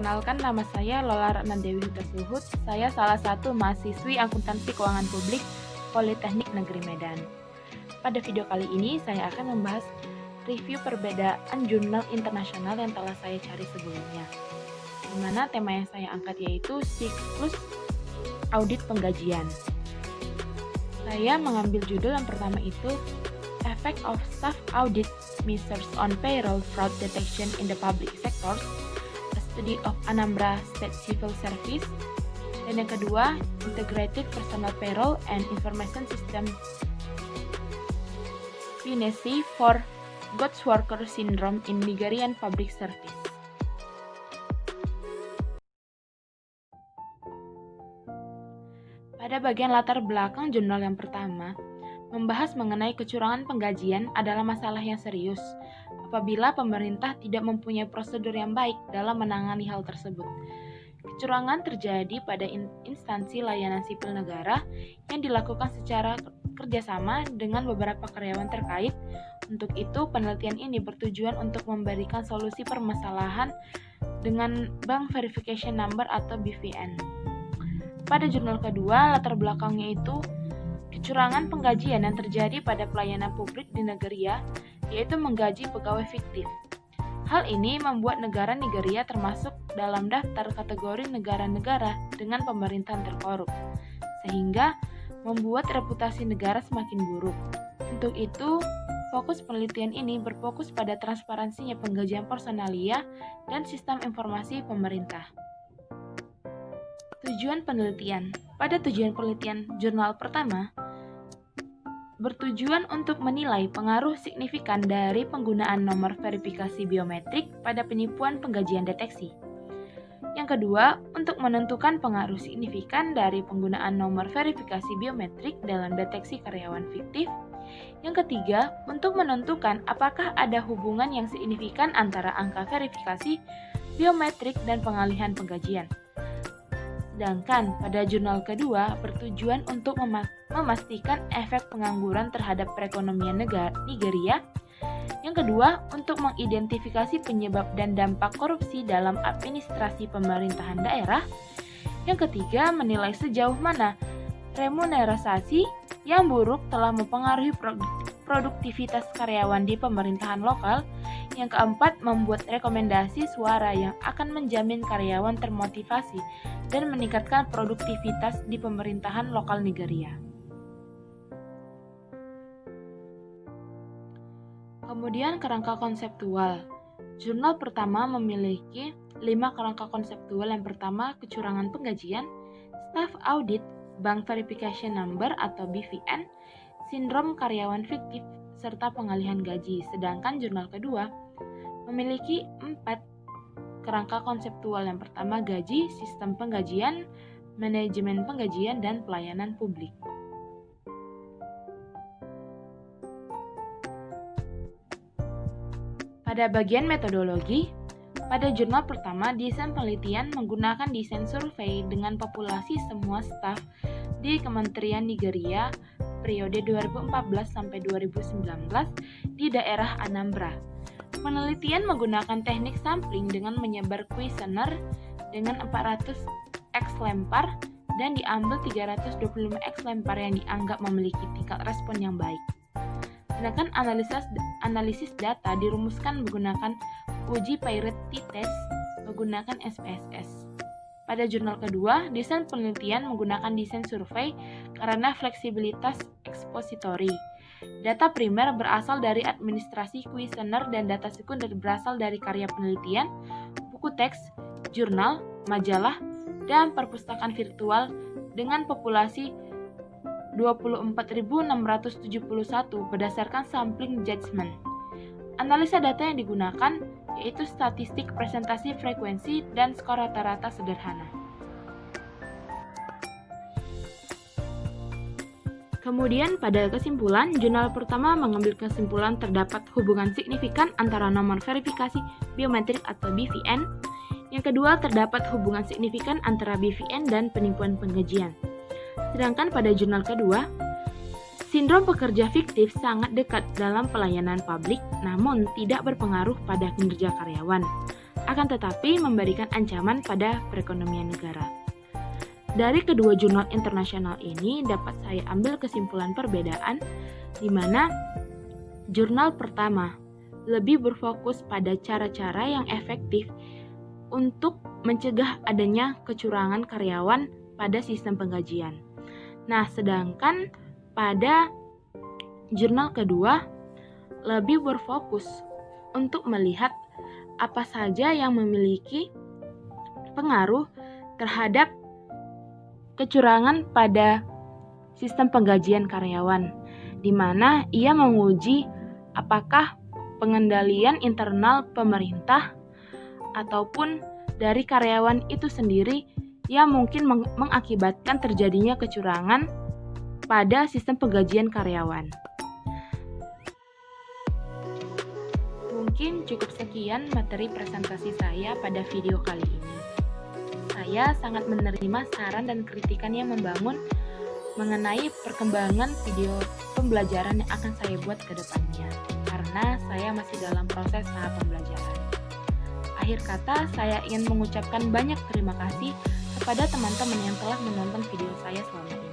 Perkenalkan, nama saya Lola Ratna Dewi Huta. Saya salah satu mahasiswi akuntansi keuangan publik Politeknik Negeri Medan. Pada video kali ini saya akan membahas review perbedaan jurnal internasional yang telah saya cari sebelumnya. Di mana tema yang saya angkat yaitu siklus audit penggajian. Saya mengambil judul yang pertama itu Effect of Staff Audit Measures on Payroll Fraud Detection in the Public Sector, A Study of Anambra State Civil Service, dan yang kedua Integrated Personal Payroll and Information System PNSI for Ghost Worker Syndrome in Nigerian Public Service. Pada bagian latar belakang jurnal yang pertama, membahas mengenai kecurangan penggajian adalah masalah yang serius apabila pemerintah tidak mempunyai prosedur yang baik dalam menangani hal tersebut. Kecurangan terjadi pada instansi layanan sipil negara yang dilakukan secara kerjasama dengan beberapa karyawan terkait. Untuk itu, penelitian ini bertujuan untuk memberikan solusi permasalahan dengan Bank Verification Number atau BVN. Pada jurnal kedua, latar belakangnya itu kecurangan penggajian yang terjadi pada pelayanan publik di Nigeria, yaitu menggaji pegawai fiktif. Hal ini membuat negara Nigeria termasuk dalam daftar kategori negara-negara dengan pemerintahan terkorup, sehingga membuat reputasi negara semakin buruk. Untuk itu, fokus penelitian ini berfokus pada transparansinya penggajian personalia dan sistem informasi pemerintah. Tujuan penelitian. Pada tujuan penelitian jurnal pertama, bertujuan untuk menilai pengaruh signifikan dari penggunaan nomor verifikasi biometrik pada penipuan penggajian deteksi. Yang kedua, untuk menentukan pengaruh signifikan dari penggunaan nomor verifikasi biometrik dalam deteksi karyawan fiktif. Yang ketiga, untuk menentukan apakah ada hubungan yang signifikan antara angka verifikasi biometrik dan pengalihan penggajian. Sedangkan pada jurnal kedua bertujuan untuk memastikan efek pengangguran terhadap perekonomian Nigeria. Yang kedua, untuk mengidentifikasi penyebab dan dampak korupsi dalam administrasi pemerintahan daerah. Yang ketiga, menilai sejauh mana remunerasi yang buruk telah mempengaruhi produktivitas karyawan di pemerintahan lokal. Yang keempat, membuat rekomendasi suara yang akan menjamin karyawan termotivasi dan meningkatkan produktivitas di pemerintahan lokal Nigeria. Kemudian kerangka konseptual. Jurnal pertama memiliki 5 kerangka konseptual. Yang pertama, kecurangan penggajian, staff audit, Bank Verification Number atau BVN, sindrom karyawan fiktif, serta pengalihan gaji. Sedangkan jurnal kedua memiliki 4 kerangka konseptual. Yang pertama, gaji, sistem penggajian, manajemen penggajian, dan pelayanan publik. Pada bagian metodologi, pada jurnal pertama, desain penelitian menggunakan desain survei dengan populasi semua staf di Kementerian Nigeria periode 2014 sampai 2019 di daerah Anambra. Penelitian menggunakan teknik sampling dengan menyebar kuesioner dengan 400 X lempar dan diambil 325 X lempar yang dianggap memiliki tingkat respon yang baik. Sedangkan analisis data dirumuskan menggunakan uji parity test menggunakan SPSS. Pada jurnal kedua, desain penelitian menggunakan desain survei karena fleksibilitas ekspositori. Data primer berasal dari administrasi kuesioner dan data sekunder berasal dari karya penelitian, buku teks, jurnal, majalah, dan perpustakaan virtual dengan populasi 24.671 berdasarkan sampling judgment. Analisa data yang digunakan yaitu statistik presentasi frekuensi dan skor rata-rata sederhana. Kemudian pada kesimpulan, jurnal pertama mengambil kesimpulan terdapat hubungan signifikan antara nomor verifikasi biometrik atau BVN. Yang kedua, terdapat hubungan signifikan antara BVN dan penipuan penggajian. Sedangkan pada jurnal kedua, sindrom pekerja fiktif sangat dekat dalam pelayanan publik, namun tidak berpengaruh pada kinerja karyawan. akan tetapi memberikan ancaman pada perekonomian negara. Dari kedua jurnal internasional ini dapat saya ambil kesimpulan perbedaan di mana jurnal pertama lebih berfokus pada cara-cara yang efektif untuk mencegah adanya kecurangan karyawan pada sistem penggajian. Nah, sedangkan pada jurnal kedua lebih berfokus untuk melihat apa saja yang memiliki pengaruh terhadap kecurangan pada sistem penggajian karyawan, di mana ia menguji apakah pengendalian internal pemerintah ataupun dari karyawan itu sendiri yang mungkin mengakibatkan terjadinya kecurangan pada sistem penggajian karyawan. Mungkin cukup sekian materi presentasi saya pada video kali ini. Saya sangat menerima saran dan kritikan yang membangun mengenai perkembangan video pembelajaran yang akan saya buat ke depannya, karena saya masih dalam proses tahap pembelajaran. Akhir kata, saya ingin mengucapkan banyak terima kasih kepada teman-teman yang telah menonton video saya selama ini.